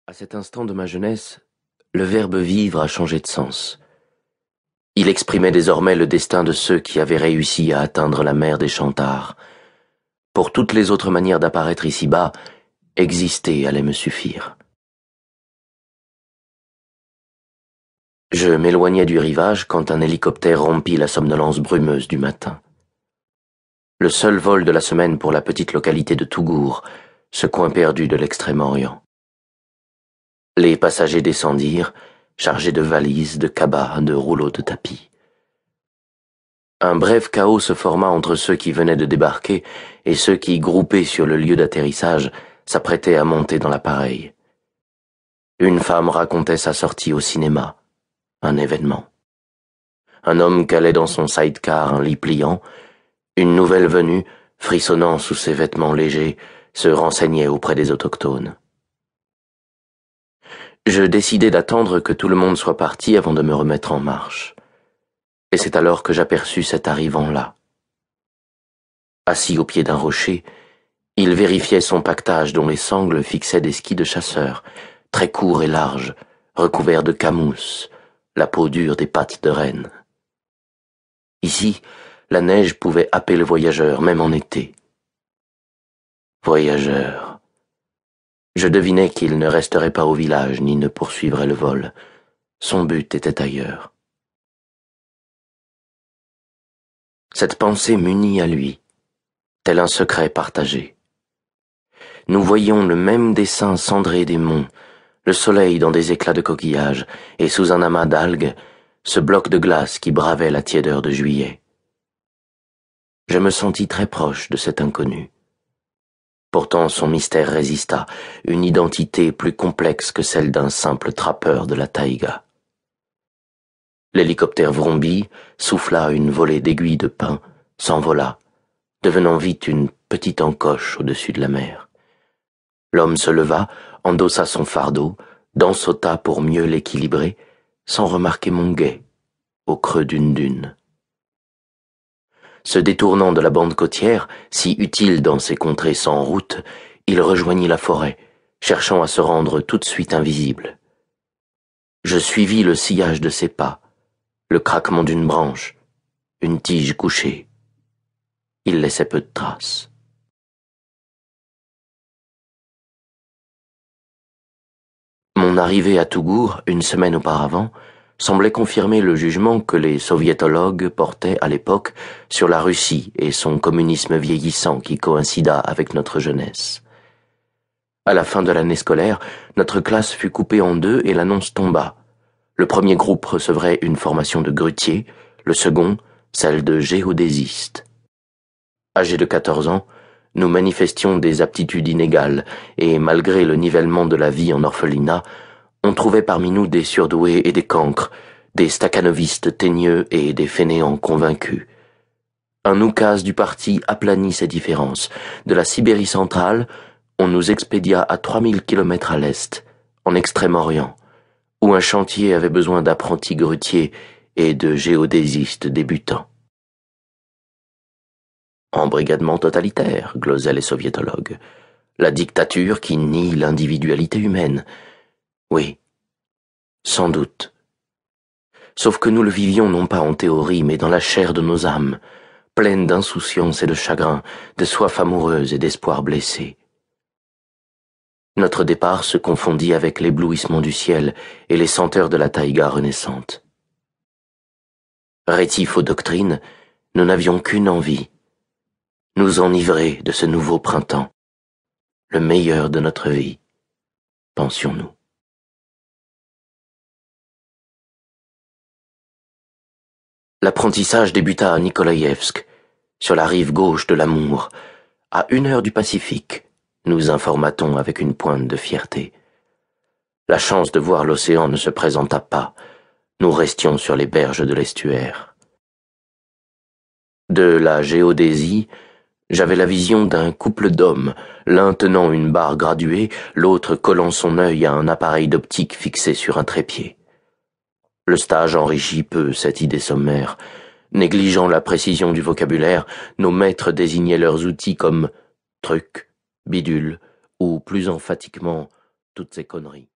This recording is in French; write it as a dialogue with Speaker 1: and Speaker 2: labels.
Speaker 1: À cet instant de ma jeunesse, le verbe vivre a changé de sens. Il exprimait désormais le destin de ceux qui avaient réussi à atteindre la mer des Chantards. Pour toutes les autres manières d'apparaître ici-bas, exister allait me suffire. Je m'éloignais du rivage quand un hélicoptère rompit la somnolence brumeuse du matin. Le seul vol de la semaine pour la petite localité de Tougour, ce coin perdu de l'Extrême-Orient. Les passagers descendirent, chargés de valises, de cabas, de rouleaux de tapis. Un bref chaos se forma entre ceux qui venaient de débarquer et ceux qui, groupés sur le lieu d'atterrissage, s'apprêtaient à monter dans l'appareil. Une femme racontait sa sortie au cinéma, un événement. Un homme calait dans son sidecar un lit pliant. Une nouvelle venue, frissonnant sous ses vêtements légers, se renseignait auprès des autochtones. Je décidai d'attendre que tout le monde soit parti avant de me remettre en marche. Et c'est alors que j'aperçus cet arrivant-là. Assis au pied d'un rocher, il vérifiait son pactage dont les sangles fixaient des skis de chasseur, très courts et larges, recouverts de camousse, la peau dure des pattes de renne. Ici, la neige pouvait happer le voyageur, même en été. Voyageur. Je devinais qu'il ne resterait pas au village ni ne poursuivrait le vol. Son but était ailleurs. Cette pensée m'unit à lui, tel un secret partagé. Nous voyions le même dessin cendré des monts, le soleil dans des éclats de coquillages, et sous un amas d'algues, ce bloc de glace qui bravait la tiédeur de juillet. Je me sentis très proche de cet inconnu. Pourtant son mystère résista, une identité plus complexe que celle d'un simple trappeur de la taïga. L'hélicoptère vrombit, souffla une volée d'aiguilles de pin, s'envola, devenant vite une petite encoche au-dessus de la mer. L'homme se leva, endossa son fardeau, dansota pour mieux l'équilibrer, sans remarquer mon guet, au creux d'une dune. Se détournant de la bande côtière, si utile dans ces contrées sans route, il rejoignit la forêt, cherchant à se rendre tout de suite invisible. Je suivis le sillage de ses pas, le craquement d'une branche, une tige couchée. Il laissait peu de traces. Mon arrivée à Tougour, une semaine auparavant, semblait confirmer le jugement que les soviétologues portaient à l'époque sur la Russie et son communisme vieillissant qui coïncida avec notre jeunesse. À la fin de l'année scolaire, notre classe fut coupée en deux et l'annonce tomba. Le premier groupe recevrait une formation de grutier, le second, celle de géodésiste. Âgés de 14 ans, nous manifestions des aptitudes inégales, et malgré le nivellement de la vie en orphelinat, on trouvait parmi nous des surdoués et des cancres, des stakhanovistes teigneux et des fainéants convaincus. Un oukase du parti aplanit ces différences. De la Sibérie centrale, on nous expédia à 3000 kilomètres à l'est, en Extrême-Orient, où un chantier avait besoin d'apprentis grutiers et de géodésistes débutants. Embrigadement totalitaire, glosaient les soviétologues. La dictature qui nie l'individualité humaine. Oui, sans doute. Sauf que nous le vivions non pas en théorie, mais dans la chair de nos âmes, pleines d'insouciance et de chagrin, de soif amoureuse et d'espoir blessé. Notre départ se confondit avec l'éblouissement du ciel et les senteurs de la taïga renaissante. Rétifs aux doctrines, nous n'avions qu'une envie, nous enivrer de ce nouveau printemps, le meilleur de notre vie, pensions-nous. L'apprentissage débuta à Nikolaïevsk, sur la rive gauche de l'Amour, à 1 heure du Pacifique, nous informa-t-on avec une pointe de fierté. La chance de voir l'océan ne se présenta pas, nous restions sur les berges de l'estuaire. De la géodésie, j'avais la vision d'un couple d'hommes, l'un tenant une barre graduée, l'autre collant son œil à un appareil d'optique fixé sur un trépied. Le stage enrichit peu cette idée sommaire. Négligeant la précision du vocabulaire, nos maîtres désignaient leurs outils comme truc, bidule, ou plus emphatiquement, toutes ces conneries.